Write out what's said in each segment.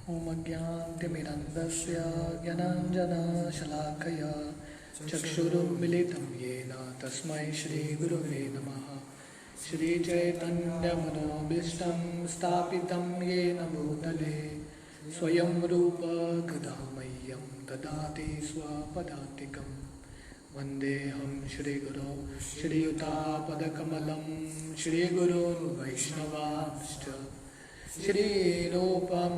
ॐ अज्ञानतिमिरन्धस्य ज्ञानाञ्जनशलाकया चक्षुरुन्मिलितं येन तस्मै श्रीगुरवे नमः। श्रीचैतन्यमनोभीष्टं स्थापितं येन भूतले स्वयं रूप कदा मह्यं ददाति स्वपदान्तिकं। वन्देऽहं श्रीगुरो श्रीयुतापदकमलं श्रीगुरोन् वैष्णवांश्च श्रीरूपं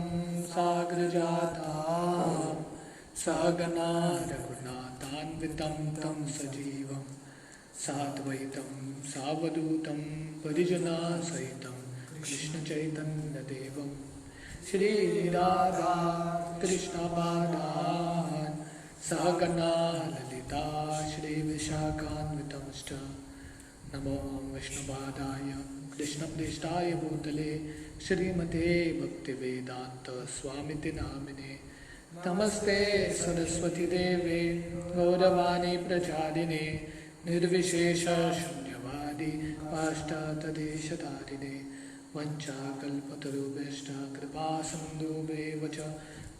साग्रजातं सहगना रघुनाथान्वितं तं सजीवं साद्वैतं सावधूतं परिजनसहितं कृष्णचैतन्यदेवं श्रीराधा कृष्णपादान् सहगना ललिता श्रीविशाखान्वितंश्च। नमो विष्णुपादाय कृष्णप्रेष्ठाय भूतले श्रीमते भक्तिवेदांत स्वामिति नामिने। नमस्ते सरस्वती देवे गौरवाणी प्रचारिणे निर्विशेष शून्यवादी पाश्चात्यदेशतारिणे वंचाकल्पतरुभ्यश्च कृपा सिन्धुभ्येव च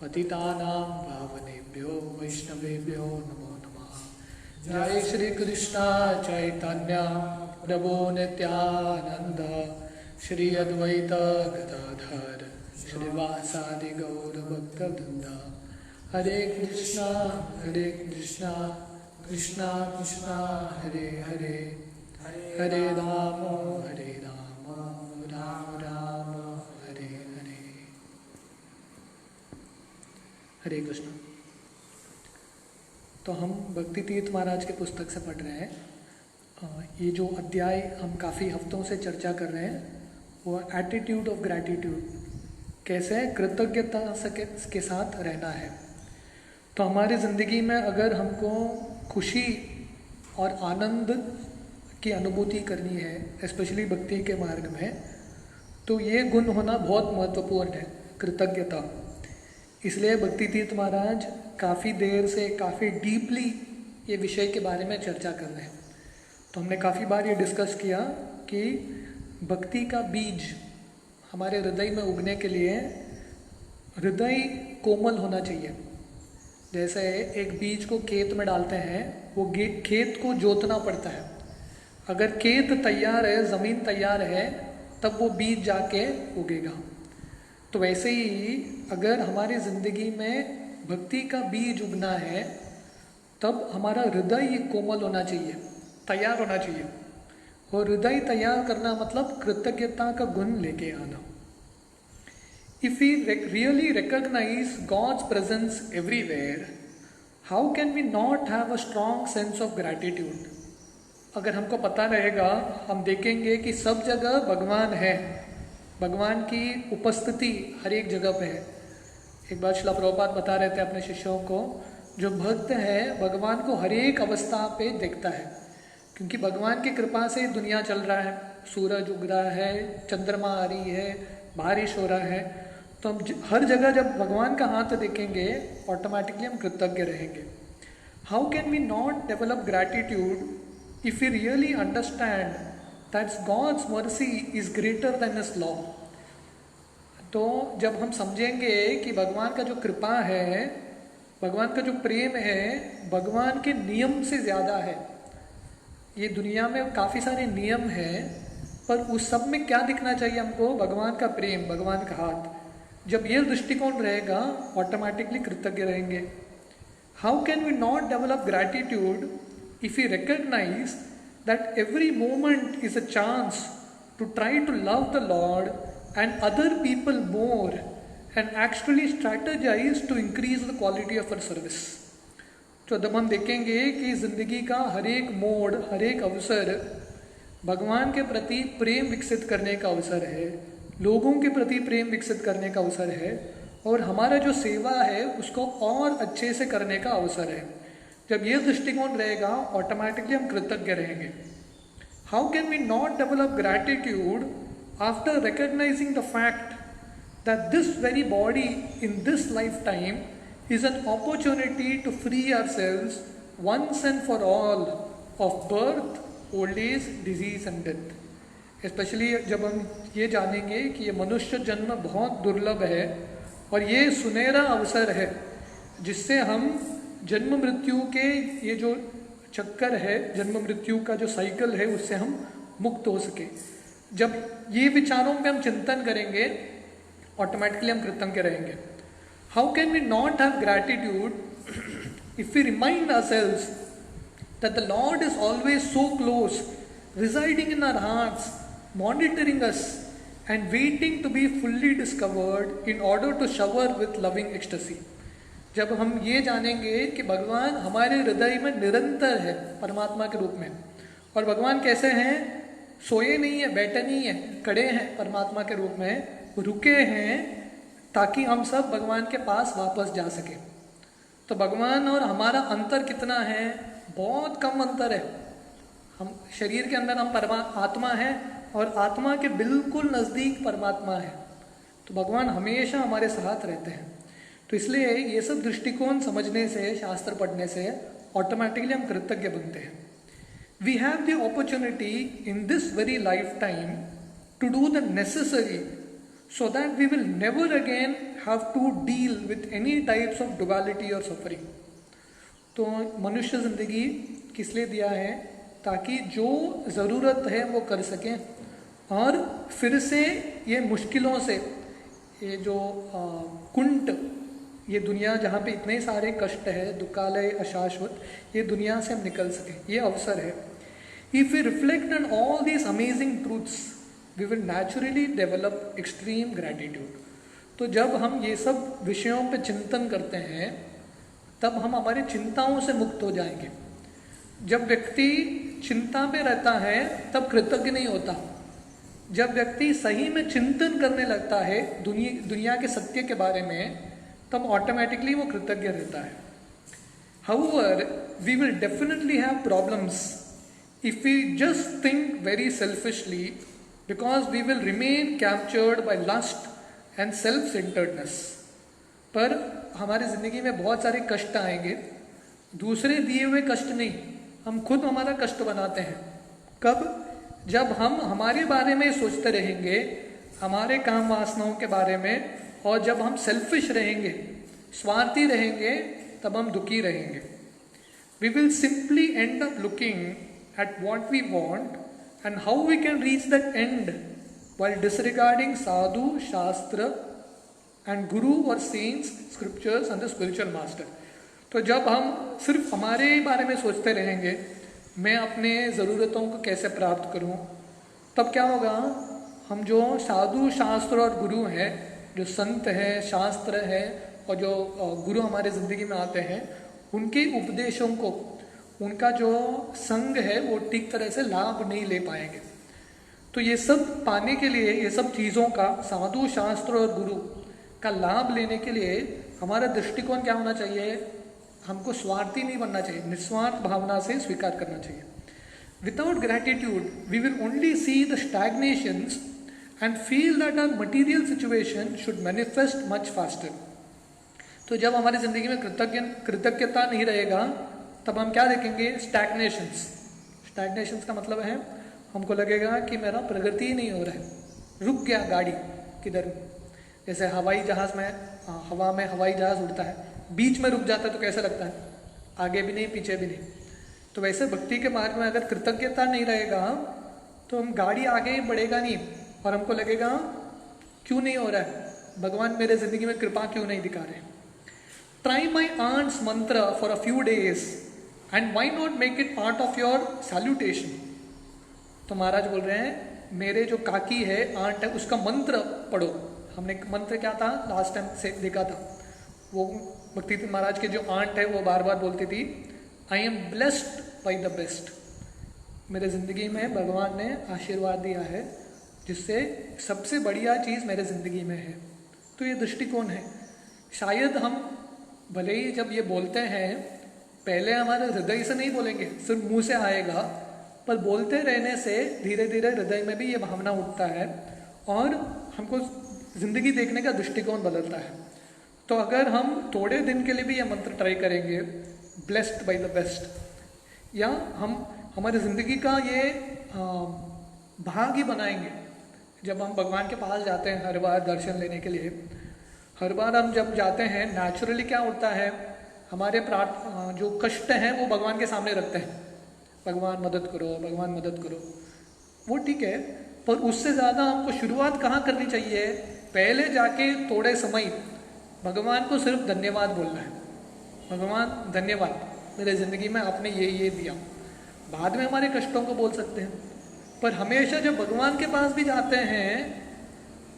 पतितानां पावनेभ्यो वैष्णवेभ्यो नमो नमः। जय श्री कृष्ण चैतन्य प्रभु नित्यानंद श्री अद्वैत गदाधर श्रीवासादि गौर भक्तवृंद। हरे कृष्णा कृष्णा कृष्णा हरे हरे हरे राम राम राम हरे हरे। हरे कृष्ण। तो हम भक्ति तीर्थ महाराज के पुस्तक से पढ़ रहे हैं। ये जो अध्याय हम काफ़ी हफ्तों से चर्चा कर रहे हैं वो एटीट्यूड ऑफ ग्रैटिट्यूड, कैसे कृतज्ञता के साथ रहना है। तो हमारी ज़िंदगी में अगर हमको खुशी और आनंद की अनुभूति करनी है, स्पेशली भक्ति के मार्ग में, तो ये गुण होना बहुत महत्वपूर्ण है, कृतज्ञता। इसलिए भक्ति तीर्थ महाराज काफ़ी देर से काफ़ी डीपली ये विषय के बारे में चर्चा कर रहे हैं। तो हमने काफ़ी बार ये डिस्कस किया कि भक्ति का बीज हमारे हृदय में उगने के लिए हृदय कोमल होना चाहिए। जैसे एक बीज को खेत में डालते हैं, वो खेत को जोतना पड़ता है। अगर खेत तैयार है, ज़मीन तैयार है, तब वो बीज जाके उगेगा। तो वैसे ही अगर हमारी ज़िंदगी में भक्ति का बीज उगना है, तब हमारा हृदय कोमल होना चाहिए, तैयार होना चाहिए। और हृदय तैयार करना मतलब कृतज्ञता का गुण लेके आना। If we really recognise God's presence everywhere, how can we not have a strong sense of gratitude. अगर हमको पता रहेगा, हम देखेंगे कि सब जगह भगवान है, भगवान की उपस्थिति हर एक जगह पे है। एक बार श्रील प्रभुपाद बता रहे थे अपने शिष्यों को, जो भक्त है भगवान को हर एक अवस्था पे देखता है, क्योंकि भगवान की कृपा से दुनिया चल रहा है। सूरज उग रहा है, चंद्रमा आ रही है, बारिश हो रहा है। तो हम हर जगह जब भगवान का हाथ देखेंगे, ऑटोमेटिकली हम कृतज्ञ रहेंगे। How can we not develop gratitude if we really understand that God's mercy is greater than his law. तो जब हम समझेंगे कि भगवान का जो कृपा है, भगवान का जो प्रेम है, भगवान के नियम से ज़्यादा है। ये दुनिया में काफ़ी सारे नियम हैं, पर उस सब में क्या दिखना चाहिए हमको? भगवान का प्रेम, भगवान का हाथ। जब ये दृष्टिकोण रहेगा, ऑटोमेटिकली कृतज्ञ रहेंगे। How can we not develop gratitude if we recognise that every moment is a chance to try to love the Lord and other people more and actually strategise to increase the quality of our service. तो जब हम देखेंगे कि ज़िंदगी का हर एक मोड़, हर एक अवसर भगवान के प्रति प्रेम विकसित करने का अवसर है, लोगों के प्रति प्रेम विकसित करने का अवसर है, और हमारा जो सेवा है उसको और अच्छे से करने का अवसर है। जब ये दृष्टिकोण रहेगा, ऑटोमेटिकली हम कृतज्ञ रहेंगे। How can we not develop gratitude after recognising the fact that this very body in this lifetime is an opportunity to free ourselves once and for all of birth, old age, disease and death. Specially जब हम ये जानेंगे कि ये मनुष्य जन्म बहुत दुर्लभ है और ये सुनहरा अवसर है जिससे हम जन्म मृत्यु के ये जो चक्कर है, जन्म मृत्यु का जो साइकिल है, उससे हम मुक्त हो सके। जब ये विचारों पे हम चिंतन करेंगे, ऑटोमेटिकली हम कृतज्ञ रहेंगे। How can we not have gratitude if we remind ourselves that the Lord is always so close, residing in our hearts, monitoring us and waiting to be fully discovered in order to shower with loving ecstasy। जब हम ये जानेंगे कि भगवान हमारे हृदय में निरंतर है परमात्मा के रूप में, और भगवान कैसे हैं, सोए नहीं है, बैठे नहीं है, खड़े हैं परमात्मा के रूप में, रुके हैं ताकि हम सब भगवान के पास वापस जा सके। तो भगवान और हमारा अंतर कितना है, बहुत कम अंतर है। हम शरीर के अंदर हम आत्मा है और आत्मा के बिल्कुल नज़दीक परमात्मा है। तो भगवान हमेशा हमारे साथ रहते हैं। तो इसलिए ये सब दृष्टिकोण समझने से, शास्त्र पढ़ने से ऑटोमेटिकली हम कृतज्ञ बनते हैं। We have the opportunity in this very lifetime to do the necessary so that we will never again have to deal with any types of duality और सफरिंग। तो मनुष्य जिंदगी किस लिए दिया है, ताकि जो ज़रूरत है वो कर सकें, और फिर से ये मुश्किलों से, ये जो कुंठ, ये दुनिया जहाँ पे इतने सारे कष्ट है, दुखालय, अशाश्वत, ये दुनिया से हम निकल सकें, ये अवसर है। If we reflect on all these amazing truths we will naturally develop extreme gratitude. तो जब हम ये सब विषयों पे चिंतन करते हैं तब हम हमारी चिंताओं से मुक्त हो जाएंगे। जब व्यक्ति चिंता में रहता है तब कृतज्ञ नहीं होता। जब व्यक्ति सही में चिंतन करने लगता है दुनिया के सत्य के बारे में, तब ऑटोमेटिकली वो कृतज्ञ रहता है। However, we will definitely have problems if we just think very selfishly, because we will remain captured by lust and self-centeredness। पर हमारी जिंदगी में बहुत सारे कष्ट आएंगे, दूसरे दिए हुए कष्ट नहीं, हम खुद हमारा कष्ट बनाते हैं। कब? जब हम हमारे बारे में सोचते रहेंगे, हमारे काम वासनाओं के बारे में, और जब हम सेल्फिश रहेंगे, स्वार्थी रहेंगे, तब हम दुखी रहेंगे। We will simply end up looking at what we want and how we can reach that and while disregarding sadhu, shastra and guru और saints, scriptures and the spiritual master. तो जब हम सिर्फ हमारे बारे में सोचते रहेंगे, मैं अपने ज़रूरतों को कैसे प्राप्त करूं, तब क्या होगा, हम जो साधु, शास्त्र और गुरु हैं, जो संत हैं, शास्त्र हैं, और जो गुरु हमारे ज़िंदगी में आते हैं, उनके उपदेशों को, उनका जो संग है, वो ठीक तरह से लाभ नहीं ले पाएंगे। तो ये सब पाने के लिए, ये सब चीज़ों का, साधु, शास्त्र और गुरु का लाभ लेने के लिए हमारा दृष्टिकोण क्या होना चाहिए, हमको स्वार्थी नहीं बनना चाहिए, निस्वार्थ भावना से स्वीकार करना चाहिए। Without gratitude we will only see the stagnations and feel that our material situation should manifest much faster. तो जब हमारी जिंदगी में कृतज्ञता नहीं रहेगा, तब हम क्या देखेंगे, स्टैग्नेशंस। स्टैग्नेशंस का मतलब है हमको लगेगा कि मेरा प्रगति ही नहीं हो रहा है, रुक गया गाड़ी किधर। जैसे हवाई जहाज में, हवा में हवाई जहाज उड़ता है, बीच में रुक जाता है तो कैसा लगता है, आगे भी नहीं पीछे भी नहीं। तो वैसे भक्ति के मार्ग में अगर कृतज्ञता नहीं रहेगा तो हम गाड़ी आगे ही बढ़ेगा नहीं, और हमको लगेगा क्यों नहीं हो रहा है, भगवान मेरे जिंदगी में कृपा क्यों नहीं दिखा रहे। Try my aunt's mantra for a few days and why not make it part of your salutation. तो महाराज बोल रहे हैं, मेरे जो काकी है, आंट है, उसका मंत्र पढ़ो। हमने मंत्र क्या था लास्ट टाइम से देखा था, वो भक्ति महाराज के जो आंट है वो बार बार बोलती थी, I am blessed by the best. मेरे ज़िंदगी में भगवान ने आशीर्वाद दिया है, जिससे सबसे बढ़िया चीज़ मेरे ज़िंदगी में है। तो ये दृष्टिकोण है। शायद हम भले ही जब ये बोलते हैं, पहले हमारे हृदय से नहीं बोलेंगे, सिर्फ मुंह से आएगा, पर बोलते रहने से धीरे धीरे हृदय में भी ये भावना उठता है और हमको ज़िंदगी देखने का दृष्टिकोण बदलता है। तो अगर हम थोड़े दिन के लिए भी ये मंत्र ट्राई करेंगे, ब्लेस्ड बाय द बेस्ट, या हम हमारी ज़िंदगी का ये भाग ही बनाएंगे। जब हम भगवान के पास जाते हैं हर बार दर्शन लेने के लिए, हर बार हम जब जाते हैं नेचुरली क्या होता है, हमारे जो कष्ट हैं वो भगवान के सामने रखते हैं, भगवान मदद करो, भगवान मदद करो। वो ठीक है, पर उससे ज़्यादा हमको शुरुआत कहाँ करनी चाहिए? पहले जाके थोड़े समय भगवान को सिर्फ धन्यवाद बोलना है। भगवान धन्यवाद, मेरे ज़िंदगी में आपने ये दिया। बाद में हमारे कष्टों को बोल सकते हैं, पर हमेशा जब भगवान के पास भी जाते हैं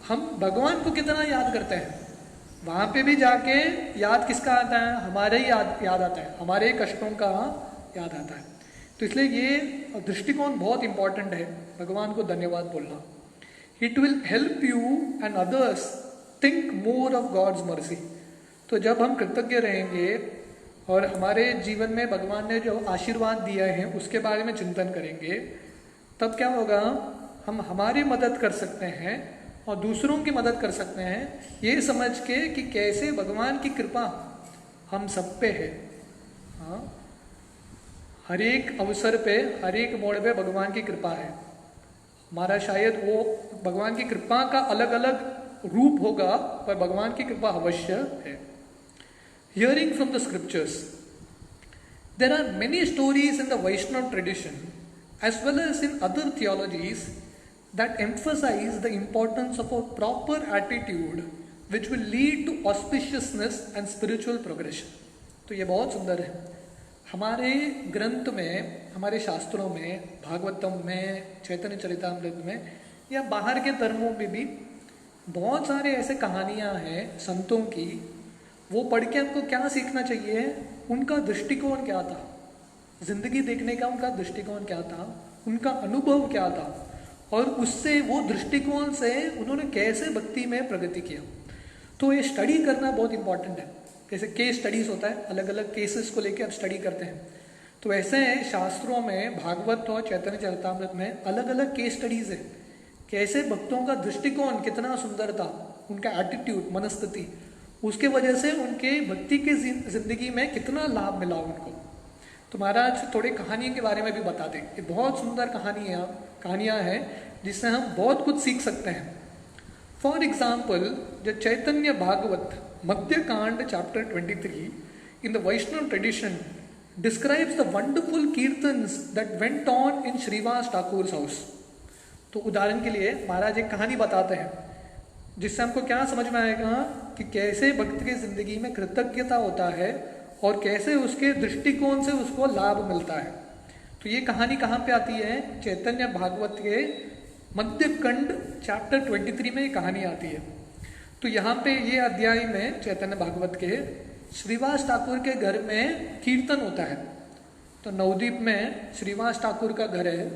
हम भगवान को कितना याद करते हैं, वहाँ पे भी जाके याद किसका आता है? हमारे ही याद आता है, हमारे कष्टों का याद आता है। तो इसलिए ये दृष्टिकोण बहुत इंपॉर्टेंट है, भगवान को धन्यवाद बोलना। It will help you and others think more of God's mercy. तो जब हम कृतज्ञ रहेंगे और हमारे जीवन में भगवान ने जो आशीर्वाद दिया है उसके बारे में चिंतन करेंगे, तब क्या होगा? हम हमारी मदद कर सकते हैं और दूसरों की मदद कर सकते हैं, ये समझ के कि कैसे भगवान की कृपा हम सब पे है। हाँ, हर एक अवसर पे, हर एक मोड़ पे भगवान की कृपा है। हमारा शायद वो भगवान की कृपा का अलग अलग रूप होगा, पर भगवान की कृपा अवश्य है। Hearing from the scriptures, there are many stories in the Vaishnav tradition as well as in other theologies that emphasize the importance of a proper attitude which will lead to auspiciousness and spiritual progression। तो ये बहुत सुंदर है। हमारे ग्रंथ में, हमारे शास्त्रों में, भागवतम में, चैतन्य चरितामृत में या बाहर के धर्मों में भी बहुत सारे ऐसे कहानियाँ हैं संतों की। वो पढ़ के हमको क्या सीखना चाहिए? उनका दृष्टिकोण क्या था, जिंदगी देखने का उनका दृष्टिकोण क्या था, उनका अनुभव क्या था, और उससे वो दृष्टिकोण से उन्होंने कैसे भक्ति में प्रगति किया। तो ये स्टडी करना बहुत इंपॉर्टेंट है। जैसे केस स्टडीज होता है, अलग अलग केसेस को लेकर आप स्टडी करते हैं, तो ऐसे शास्त्रों में, भागवत और चैतन्य चरितामृत में अलग अलग केस स्टडीज है। कैसे भक्तों का दृष्टिकोण कितना सुंदर था, उनका एटीट्यूड, मनस्थिति, उसके वजह से उनके भक्ति की जिंदगी में कितना लाभ मिला उनको। तो महाराज थोड़ी कहानियों के बारे में भी बता दें। ये बहुत सुंदर कहानियाँ हैं जिससे हम बहुत कुछ सीख सकते हैं। फॉर एग्जाम्पल, जो चैतन्य Bhagavat Madhya Kand chapter 23 in the Vaishnav tradition describes the wonderful kirtans that went on in Shrivas Thakur house. तो उदाहरण के लिए महाराज एक कहानी बताते हैं जिससे हमको क्या समझ में आएगा कि कैसे भक्त की जिंदगी में कृतज्ञता होता है और कैसे उसके दृष्टिकोण से उसको लाभ मिलता है। तो ये कहानी कहाँ पे आती है? चैतन्य भागवत के मध्य कंड चैप्टर 23 में ये कहानी आती है। तो यहाँ पे ये अध्याय में चैतन्य भागवत के श्रीवास ठाकुर के घर में कीर्तन होता है। तो नवद्वीप में श्रीवास ठाकुर का घर है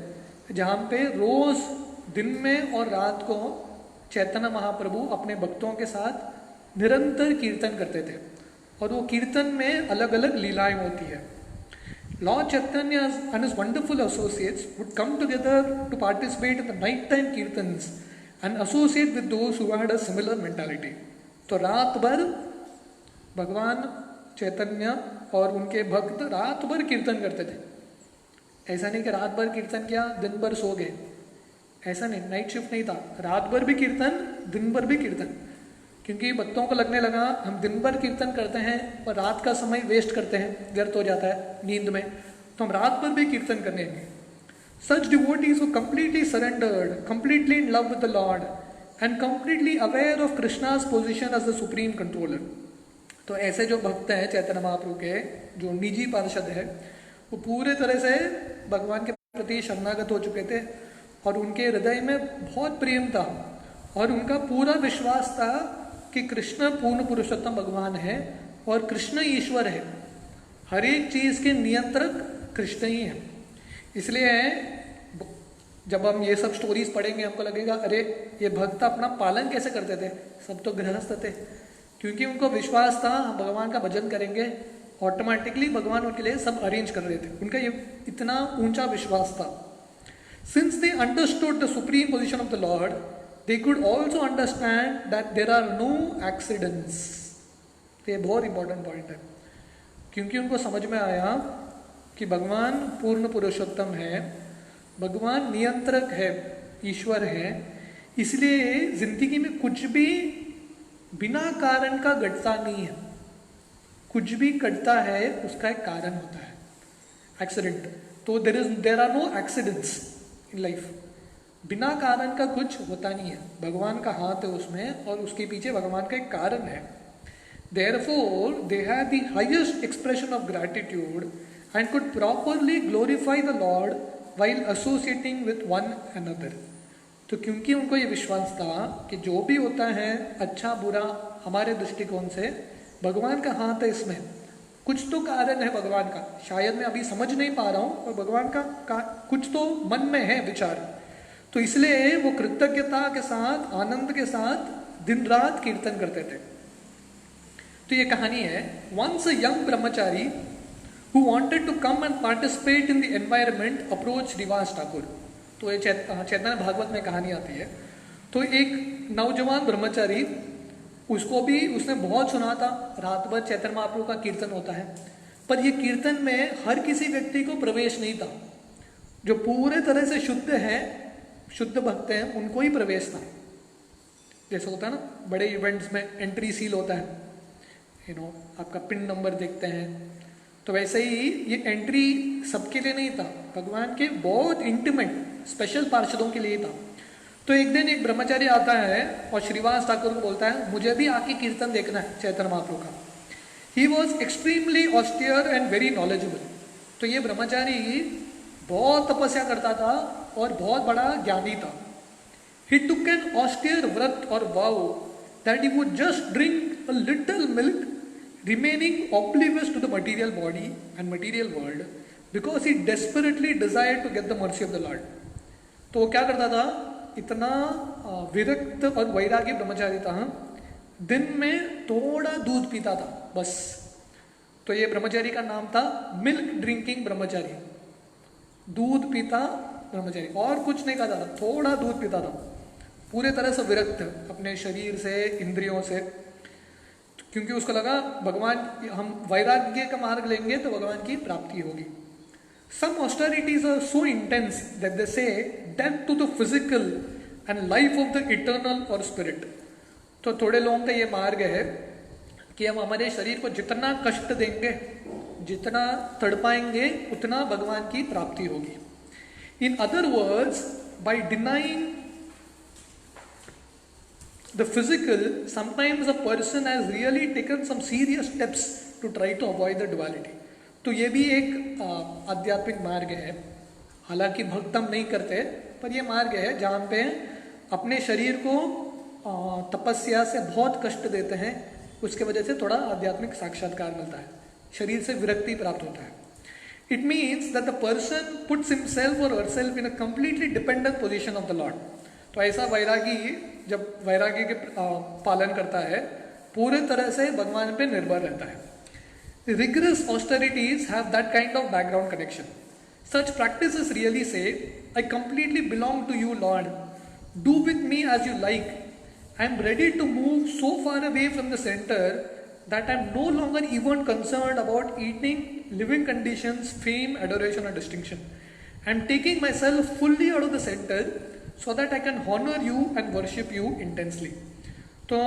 जहाँ पे रोज दिन में और रात को चैतन्य महाप्रभु अपने भक्तों के साथ निरंतर कीर्तन करते थे, और वो कीर्तन में अलग अलग लीलाएं होती है। Lord Chaitanya and his wonderful associates would come together to participate in the nighttime kirtans and associate with those who had a similar mentality। तो रात भर भगवान चैतन्य और उनके भक्त रात भर कीर्तन करते थे। ऐसा नहीं कि रात भर कीर्तन किया दिन भर सो गए, ऐसा नहीं, नाइट शिफ्ट नहीं था, रात भर भी कीर्तन, दिन भर भी कीर्तन। क्योंकि भक्तों को लगने लगा हम दिन भर कीर्तन करते हैं पर रात का समय वेस्ट करते हैं, व्यर्थ हो जाता है नींद में, तो हम रात भर भी कीर्तन करने हैं। Such devotees who completely surrendered, completely in love with the Lord and completely aware of Krishna's position as the supreme controller। तो ऐसे जो भक्त हैं चैतन्य महाप्रभु के, जो निजी पार्षद है, वो पूरे तरह से भगवान के प्रति शरणागत हो चुके थे और उनके हृदय में बहुत प्रेम था और उनका पूरा विश्वास था कि कृष्ण पूर्ण पुरुषोत्तम भगवान है और कृष्ण ईश्वर है, हर एक चीज के नियंत्रक कृष्ण ही है। इसलिए जब हम ये सब स्टोरीज पढ़ेंगे हमको लगेगा अरे ये भक्त अपना पालन कैसे करते थे, सब तो गृहस्थ थे, क्योंकि उनको विश्वास था हम भगवान का भजन करेंगे, ऑटोमेटिकली भगवान उनके लिए सब अरेंज कर रहे थे, उनका ये इतना ऊंचा विश्वास था। Since they understood the supreme position of the Lord, they could also understand that there are no accidents। तो ये बहुत इंपॉर्टेंट पॉइंट है, क्योंकि उनको समझ में आया कि भगवान पूर्ण पुरुषोत्तम है, भगवान नियंत्रक है, ईश्वर है, इसलिए जिंदगी में कुछ भी बिना कारण का घटता नहीं है, कुछ भी घटता है उसका एक कारण होता है, एक्सीडेंट। तो there are no accidents in life, बिना कारण का कुछ होता नहीं है, भगवान का हाथ है उसमें और उसके पीछे भगवान का एक कारण है। Therefore, they have the highest expression of gratitude and could properly glorify the Lord while associating with one another. तो क्योंकि उनको ये विश्वास था कि जो भी होता है अच्छा बुरा हमारे दृष्टिकोण से भगवान का हाथ है इसमें, कुछ तो कारण है भगवान का, शायद मैं अभी समझ नहीं पा रहा हूँ और भगवान का कुछ तो मन में है विचार, तो इसलिए वो कृतज्ञता के साथ आनंद के साथ दिन रात कीर्तन करते थे। तो ये कहानी है, once a young brahmachari who wanted to come and participate in the environment approach Shrivas Thakur. तो ये चैतन्य भागवत में कहानी आती है। तो एक नौजवान ब्रह्मचारी, उसको भी उसने बहुत सुना था, रात भर चैतन्य महाप्रभु का कीर्तन होता है, पर ये कीर्तन में हर किसी व्यक्ति को प्रवेश नहीं था। जो पूरे तरह से शुद्ध है, शुद्ध भक्त हैं, उनको ही प्रवेश था। जैसे होता है ना बड़े इवेंट्स में एंट्री सील होता है, आपका पिन नंबर देखते हैं, तो वैसे ही ये एंट्री सबके लिए नहीं था, भगवान के बहुत इंटीमेट स्पेशल पार्षदों के लिए था। तो एक दिन एक ब्रह्मचारी आता है और श्रीवास ठाकुर को बोलता है मुझे भी आके कीर्तन देखना है चैतन्य महाप्रभु का। He was extremely austere and very knowledgeable. तो ये ब्रह्मचारी बहुत तपस्या करता था और बहुत बड़ा ज्ञानी था। ही टुक एन ऑस्टियर व्रत और vow that he would just drink a little milk remaining oblivious to the material body and material world because he desperately desired to get the mercy of the Lord. तो वो क्या करता था, इतना विरक्त और वैरागी ब्रह्मचारी था, दिन में थोड़ा दूध पीता था बस। तो ये ब्रह्मचारी का नाम था मिल्क ड्रिंकिंग ब्रह्मचारी, दूध पीता ब्रह्मचारी, और कुछ नहीं खाता था, थोड़ा दूध पीता था, पूरे तरह से विरक्त अपने शरीर से, इंद्रियों से, क्योंकि उसको लगा भगवान, हम वैराग्य का मार्ग लेंगे तो भगवान की प्राप्ति होगी। Some austerities are so intense that they say death to the physical and life of the eternal और स्पिरिट। तो थोड़े लोगों का ये मार्ग है कि हम हमारे शरीर को जितना कष्ट देंगे, जितना तड़पाएंगे, उतना भगवान की प्राप्ति होगी। In other words, by denying the physical, sometimes a person has really taken some serious steps to try to avoid the duality. तो ये भी एक आध्यात्मिक मार्ग है, हालांकि भक्त हम नहीं करते, पर ये मार्ग है जहाँ पे अपने शरीर को तपस्या से बहुत कष्ट देते हैं, उसके वजह से थोड़ा आध्यात्मिक साक्षात्कार मिलता है, शरीर से विरक्ति प्राप्त होता है। It means that the person puts himself or herself in a completely dependent position of the Lord. तो ऐसा वैरागी जब वैरागी के पालन करता है, पूरे तरह से भगवान पे निर्भर रहता है। Rigorous austerities have that kind of background connection. Such practices really say, I completely belong to you, Lord. Do with me as you like. I am ready to move so far away from the center that I am no longer even concerned about eating, living conditions, fame, adoration or distinction. I am taking myself fully out of the center so that I can honor you and worship you intensely. तो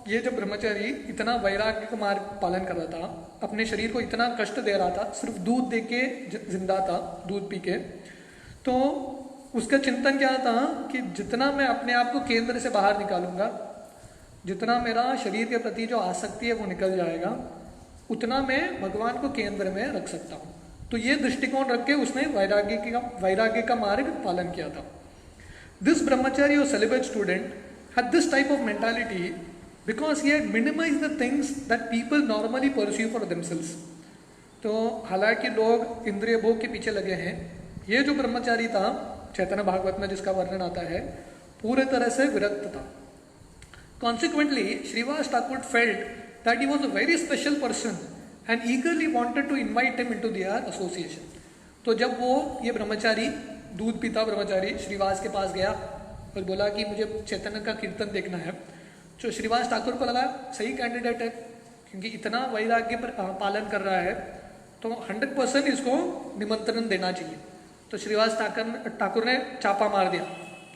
ये जो ब्रह्मचारी इतना वैराग्य का मार्ग पालन कर रहा था, अपने शरीर को इतना कष्ट दे रहा था, सिर्फ दूध दे के जिंदा था, दूध पी के, तो उसका चिंतन क्या था कि जितना मैं अपने आप को केंद्र से बाहर निकालूंगा, जितना मेरा शरीर के प्रति जो आसक्ति है वो निकल जाएगा, उतना मैं भगवान को केंद्र में रख सकता हूँ। तो ये दृष्टिकोण रख के उसने वैराग्य का मार्ग पालन किया था। This brahmachari or celibate student had this type of mentality because he had minimized the things that people normally pursue for themselves. तो हालांकि लोग इंद्रिय भोग के पीछे लगे हैं, ये जो ब्रह्मचारी था चैतन्य भागवत में जिसका वर्णन आता है, पूरे तरह से विरक्त था। Consequently, Srivas Thakur felt that he was a very special person and eagerly wanted to invite him into their association. तो जब वो ये ब्रह्मचारी, दूध पीता ब्रह्मचारी श्रीवास के पास गया और बोला कि मुझे चैतन्य का कीर्तन देखना है, तो श्रीवास ठाकुर को लगा सही कैंडिडेट है, क्योंकि इतना वैराग्य पालन कर रहा है तो 100% इसको निमंत्रण देना चाहिए। तो श्रीवास ठाकुर ने चापा मार दिया,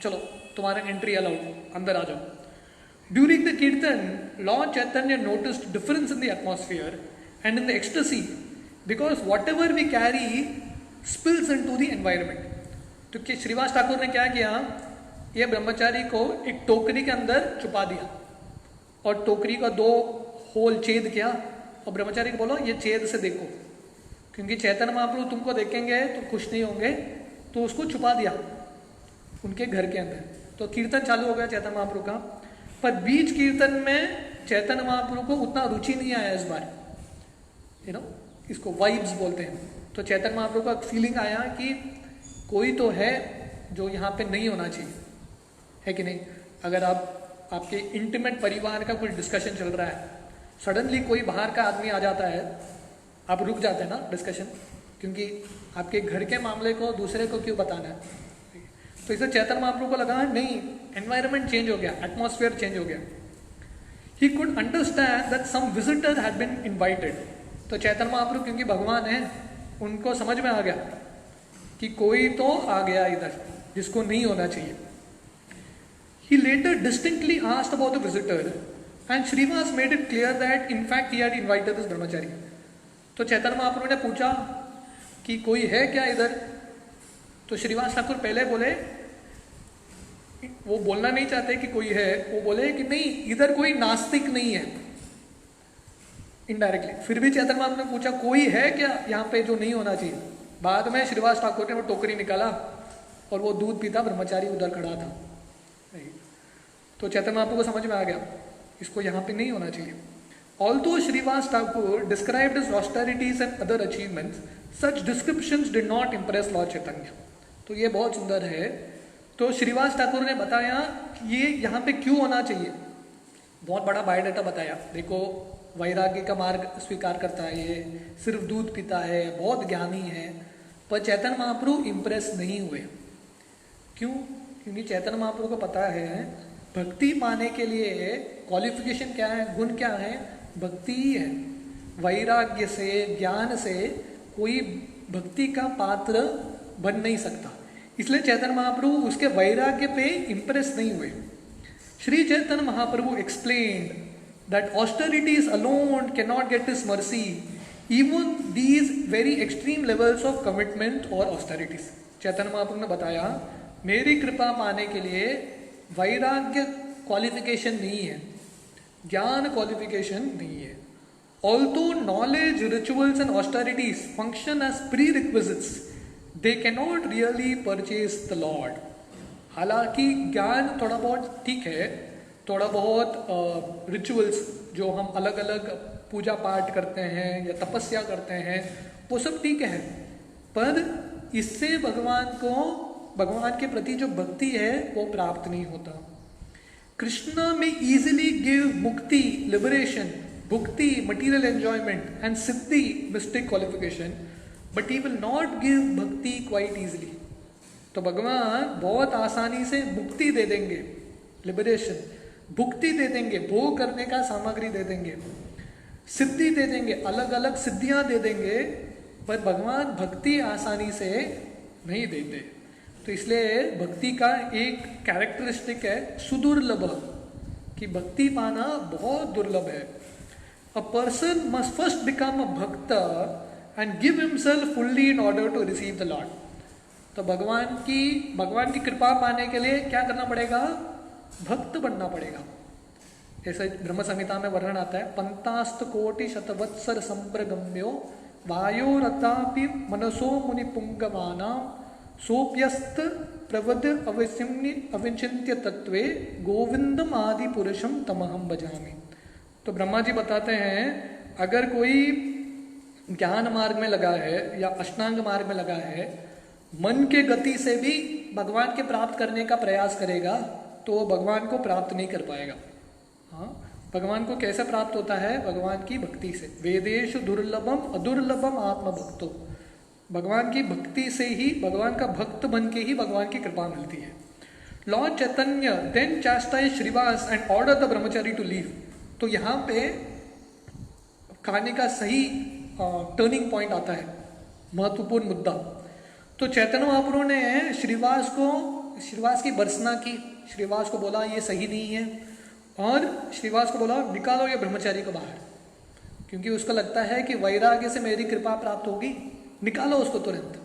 चलो तुम्हारा एंट्री अलाउड, अंदर आ जाओ। During the Kirtan, Lord Chaitanya noticed difference in the atmosphere and in the ecstasy because whatever we carry spills into the environment. तो कि श्रीवास ठाकुर ने क्या किया, ये ब्रह्मचारी को एक टोकरी के अंदर छुपा दिया और टोकरी का 2 होल छेद किया और ब्रह्मचारी को बोलो ये छेद से देखो, क्योंकि चैतन्य महाप्रभु तुमको देखेंगे तो खुश नहीं होंगे, तो उसको छुपा दिया उनके घर के अंदर। तो कीर्तन चालू हो गया चैतन्य महाप्रभु का, पर बीच कीर्तन में चैतन्य महाप्रभु को उतना रुचि नहीं आया इस बार, इसको वाइब्स बोलते हैं। तो चैतन्य महाप्रभु का फीलिंग आया कि कोई तो है जो यहाँ पे नहीं होना चाहिए, है कि नहीं। अगर आपके इंटीमेट परिवार का कोई डिस्कशन चल रहा है, सडनली कोई बाहर का आदमी आ जाता है, आप रुक जाते हैं ना डिस्कशन, क्योंकि आपके घर के मामले को दूसरे को क्यों बताना है। तो इसे चैतन्य महाप्रभु को लगा नहीं, एनवायरनमेंट चेंज हो गया, एटमॉस्फेयर चेंज हो गया। He could understand that some visitor had been invited. तो चैतन्य महाप्रभु क्योंकि भगवान है, उनको समझ में आ गया कि कोई तो आ गया इधर जिसको नहीं होना चाहिए। He later distinctly asked about the visitor and Srivas made it clear that in fact he had invited this brahmachari. तो चैतन्य महाप्रभु ने पूछा कि कोई है क्या इधर, तो श्रीवास ठाकुर पहले बोले, वो बोलना नहीं चाहते कि कोई है, वो बोले कि नहीं इधर कोई नास्तिक नहीं है, इनडायरेक्टली। फिर भी चैतन्य महाप्रभु ने पूछा कोई है क्या यहाँ पे जो नहीं होना चाहिए। बाद में श्रीवास ठाकुर ने वो टोकरी निकाला और वो दूध पीता ब्रह्मचारी उधर खड़ा था। तो चैतन्य महाप्रभु को समझ में आ गया इसको यहाँ पे नहीं होना चाहिए। Although Srivas Thakur described his austerities and other achievements, such descriptions did not impress Lord Chaitanya. तो ये बहुत सुंदर है। तो श्रीवास ठाकुर ने बताया कि ये यहाँ पे क्यों होना चाहिए, बहुत बड़ा बायोडाटा बताया। देखो वैराग्य का मार्ग स्वीकार करता है, ये सिर्फ दूध पीता है, बहुत ज्ञानी है, पर चैतन्य महाप्रभु इम्प्रेस नहीं हुए। क्यों? क्योंकि चैतन्य महाप्रभु को पता है भक्ति पाने के लिए क्वालिफिकेशन क्या है, गुण क्या है, भक्ति ही है। वैराग्य से, ज्ञान से कोई भक्ति का पात्र बन नहीं सकता। इसलिए चैतन्य महाप्रभु उसके वैराग्य पे इम्प्रेस नहीं हुए। Shri Chaitanya Mahaprabhu explained that austerities alone cannot get his mercy, even these very extreme levels of commitment or austerities. Chaitanya Mahaprabhu ने बताया मेरी कृपा पाने के लिए वैराग्य क्वालिफिकेशन नहीं है, ज्ञान क्वालिफिकेशन नहीं है। Although knowledge, rituals and austerities function as prerequisites, they cannot really purchase the Lord. हालांकि ज्ञान थोड़ा बहुत ठीक है, थोड़ा बहुत रिचुअल्स जो हम अलग अलग पूजा पाठ करते हैं या तपस्या करते हैं वो सब ठीक है, पर इससे भगवान के प्रति जो भक्ति है वो प्राप्त नहीं होता। कृष्णा में easily give मुक्ति, liberation, bhukti, material enjoyment and siddhi, mystic qualification, but he will not give bhakti quite easily. तो भगवान बहुत आसानी से मुक्ति दे देंगे, लिबरेशन, भुक्ति दे देंगे, भोग करने का सामग्री दे देंगे, सिद्धि दे देंगे, अलग अलग सिद्धियां दे देंगे, पर भगवान भक्ति आसानी से नहीं देते। तो इसलिए भक्ति का एक कैरेक्टरिस्टिक है सुदुर्लभ, कि भक्ति पाना बहुत दुर्लभ है। A person must first become a bhakta and give himself fully in order to receive the Lord. तो भगवान की कृपा पाने के लिए क्या करना पड़ेगा? भक्त बनना पड़ेगा। ऐसे ब्रह्म संहिता में वर्णन आता है, पंतास्त कोटि शतवत्सर संप्रगम्यो वायोरतापि मनसो मुनि पुंगमाना सोप्यस्त प्रवद अविचिन्त्य तत्वे गोविंदम आदि पुरुषम तमहम भजामि। तो ब्रह्मा जी बताते हैं अगर कोई ज्ञान मार्ग में लगा है या अष्टांग मार्ग में लगा है, मन के गति से भी भगवान के प्राप्त करने का प्रयास करेगा तो वो भगवान को प्राप्त नहीं कर पाएगा। हाँ, भगवान को कैसे प्राप्त होता है? भगवान की भक्ति से। वेदेषु दुर्लभम अदुर्लभम आत्मभक्तो, भगवान की भक्ति से ही, भगवान का भक्त बन के ही भगवान की कृपा मिलती है। Lord Chaitanya then chastised Shrivas and order the brahmachari to leave. तो यहाँ पे कहानी का सही टर्निंग पॉइंट आता है, महत्वपूर्ण मुद्दा। तो चैतन्य महाप्रभु ने श्रीवास की भर्त्सना की, श्रीवास को बोला ये सही नहीं है, और श्रीवास को बोला निकालो ये ब्रह्मचारी को बाहर, क्योंकि उसको लगता है कि वैराग्य से मेरी कृपा प्राप्त होगी, निकालो उसको तुरंत।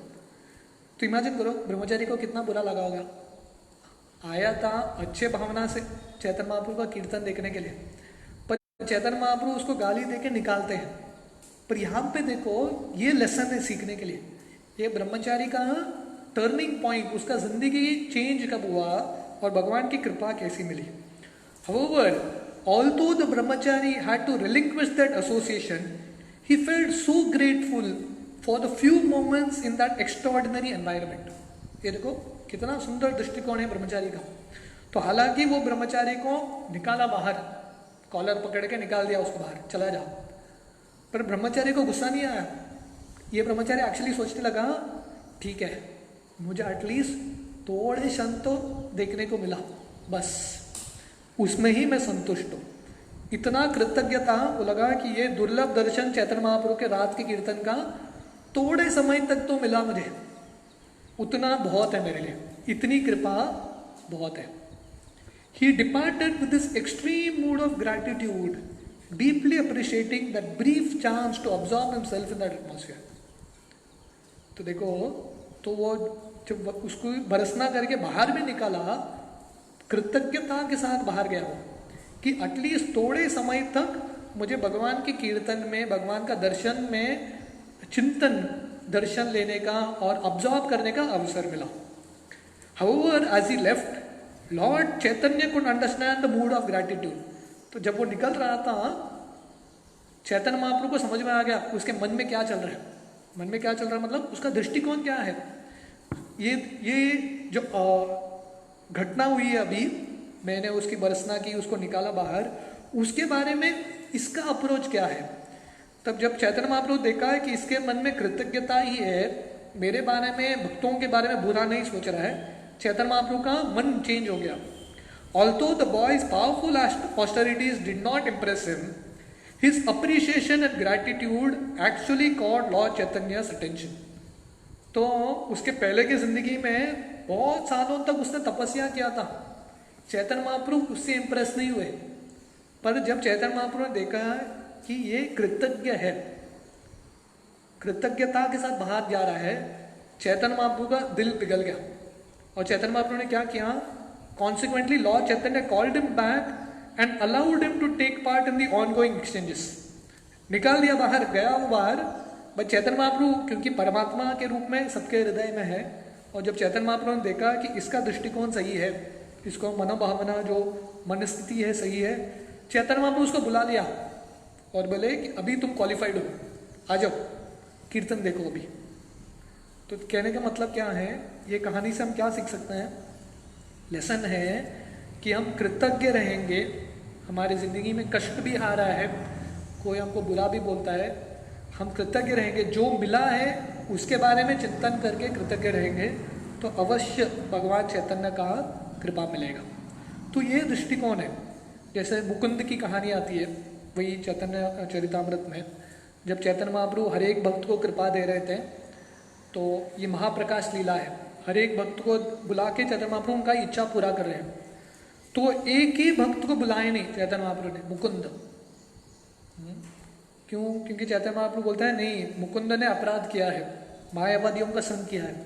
तो इमेजिन करो ब्रह्मचारी को कितना बुरा लगा होगा। आया था अच्छे भावना से चैतन्य महाप्रभु का कीर्तन देखने के लिए, पर चैतन्य महाप्रभु उसको गाली देके निकालते हैं। पर यहाँ पे देखो ये लेसन है सीखने के लिए। ये ब्रह्मचारी का टर्निंग पॉइंट, उसका जिंदगी चेंज कब हुआ और भगवान की कृपा कैसी मिली। However, although the brahmachari had to relinquish that association, he felt so grateful for the few moments in that extraordinary environment. ये देखो कितना सुंदर दृष्टिकोण है ब्रह्मचारी का। तो हालांकि वो ब्रह्मचारी को निकाला बाहर, कॉलर पकड़ के निकाल दिया उसको बाहर, चला जा, पर ब्रह्मचारी को गुस्सा नहीं आया। ये ब्रह्मचारी एक्चुअली सोचने लगा ठीक है, मुझे एटलीस्ट थोड़े क्षण तो देखने को मिला, बस उसमें ही मैं संतुष्ट हूँ। इतना कृतज्ञता वो लगा कि ये दुर्लभ दर्शन चैतन्य महाप्रभु के रात के कीर्तन का थोड़े समय तक तो मिला मुझे, उतना बहुत है मेरे लिए, इतनी कृपा बहुत है। He departed with this extreme mood of gratitude, deeply appreciating that brief chance to absorb himself in that atmosphere. तो देखो, तो वो जब उसको बरसना करके बाहर भी निकाला, कृतज्ञता के साथ बाहर गया हो कि एटलीस्ट थोड़े समय तक मुझे भगवान के कीर्तन में, भगवान का दर्शन में, चिंतन दर्शन लेने का और ऑब्जॉर्व करने का अवसर मिला। However, as he left, Lord Chaitanya could understand the mood of gratitude. तो जब वो निकल रहा था, चैतन्य महाप्रभु को समझ में आ गया उसके मन में क्या चल रहा है। मन में क्या चल रहा है मतलब उसका दृष्टिकोण क्या है। ये जो घटना हुई है अभी, मैंने उसकी बरसना की, उसको निकाला बाहर, उसके बारे में इसका अप्रोच क्या है। तब जब चैतन्य महाप्रभु देखा है कि इसके मन में कृतज्ञता ही है, मेरे बारे में, भक्तों के बारे में बुरा नहीं सोच रहा है, चैतन्य महाप्रभु का मन चेंज हो गया। Although the boy's powerful austerities did not impress him, his appreciation and gratitude actually caught Lord Chaitanya's attention. तो उसके पहले की जिंदगी में बहुत सालों तक उसने तपस्या किया था, चैतन्य महाप्रभु उससे इंप्रेस नहीं हुए। पर जब चैतन्य महाप्रभु ने देखा कि ये कृतज्ञ है, कृतज्ञता के साथ बाहर जा रहा है, चैतन्य महाप्रभु का दिल पिघल गया। और चैतन्य महाप्रभु ने क्या किया, consequently Lord Chaitanya called him back and allowed him to take part in the ongoing exchanges. निकाल दिया बाहर, गया वो बाहर, बट चैतन्य महाप्रभु क्योंकि परमात्मा के रूप में सबके हृदय में है, और जब चैतन्य महाप्रभु ने देखा कि इसका दृष्टिकोण सही है, इसको मनोभावना जो मनस्थिति है सही है, चैतन्य महाप्रभु उसको बुला लिया और बोले कि अभी तुम क्वालिफाइड हो, आ जाओ कीर्तन देखो अभी। तो कहने का मतलब क्या है, ये कहानी से हम क्या सीख सकते हैं। लेसन है कि हम कृतज्ञ रहेंगे, हमारी ज़िंदगी में कष्ट भी आ रहा है, कोई हमको बुरा भी बोलता है, हम कृतज्ञ रहेंगे, जो मिला है उसके बारे में चिंतन करके कृतज्ञ रहेंगे, तो अवश्य भगवान चैतन्य का कृपा मिलेगा। तो ये दृष्टिकोण है। जैसे मुकुंद की कहानी आती है वही चैतन्य चरितामृत में, जब चैतन्य महाप्रभु हर एक भक्त को कृपा दे रहे थे, तो ये महाप्रकाश लीला है, हर एक भक्त को बुला के चैतन्य महाप्रभु उनका इच्छा पूरा कर रहे हैं। तो एक ही भक्त को बुलाए नहीं चैतन्य महाप्रभु ने, मुकुंद। क्यों? क्योंकि चैतन्य महाप्रभु बोलता है नहीं, मुकुंद ने अपराध किया है, मायावादियों का संग किया है,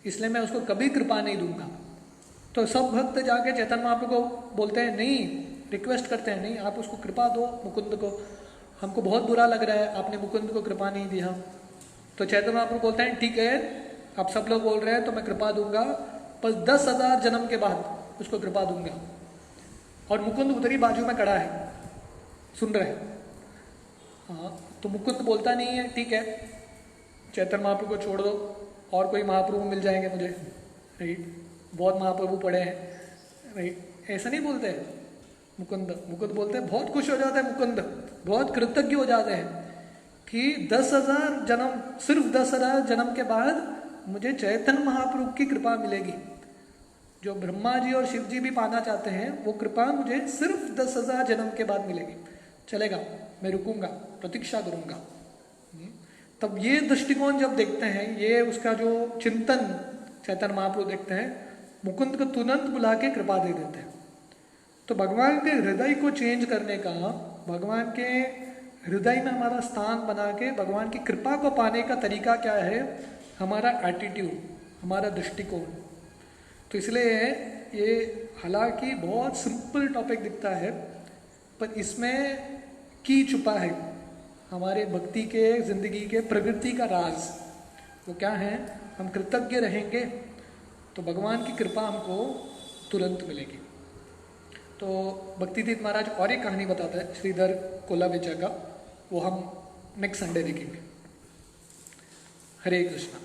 इसलिए मैं उसको कभी कृपा नहीं दूंगा। तो सब भक्त जाके चैतन्य महाप्रभु को बोलते हैं, नहीं, रिक्वेस्ट करते हैं, नहीं आप उसको कृपा दो मुकुंद को, हमको बहुत बुरा लग रहा है आपने मुकुंद को कृपा नहीं दिया। तो चैतन्य महाप्रभु बोलते हैं ठीक है, आप सब लोग बोल रहे हैं तो मैं कृपा दूंगा, पर 10,000 जन्म के बाद उसको कृपा दूंगा। और मुकुंद उधर ही बाजू में खड़ा है, सुन रहे हैं। हाँ, तो मुकुंद बोलता नहीं है ठीक है चैतन्य महाप्रभु को छोड़ दो, और कोई महाप्रभु मिल जाएंगे मुझे, राइट, बहुत महाप्रभु पड़े हैं, राइट, ऐसा नहीं बोलते मुकुंद बोलते हैं, बहुत खुश हो जाते हैं मुकुंद, बहुत कृतज्ञ हो जाते हैं कि 10,000 जन्म, सिर्फ 10,000 जन्म के बाद मुझे चैतन्य महाप्रभु की कृपा मिलेगी। जो ब्रह्मा जी और शिव जी भी पाना चाहते हैं वो कृपा मुझे सिर्फ 10,000 जन्म के बाद मिलेगी। चलेगा, मैं रुकूंगा, प्रतीक्षा करूंगा। तब ये दृष्टिकोण जब देखते हैं, ये उसका जो चिंतन चैतन्य महाप्रभु देखते हैं, मुकुंद को तुरंत बुला के कृपा दे देते हैं। तो भगवान के हृदय को चेंज करने का, भगवान के हृदय में हमारा स्थान बना के भगवान की कृपा को पाने का तरीका क्या है? हमारा एटीट्यूड, हमारा दृष्टिकोण। तो इसलिए ये हालांकि बहुत सिंपल टॉपिक दिखता है, पर इसमें की छुपा है हमारे भक्ति के, जिंदगी के प्रगति का राज। वो क्या है? हम कृतज्ञ रहेंगे तो भगवान की कृपा हमको तुरंत मिलेगी। तो भक्तितीर्थ महाराज और एक कहानी बताता है श्रीधर कोलाविचा का, वो हम नेक्स्ट संडे देखेंगे। हरे कृष्णा।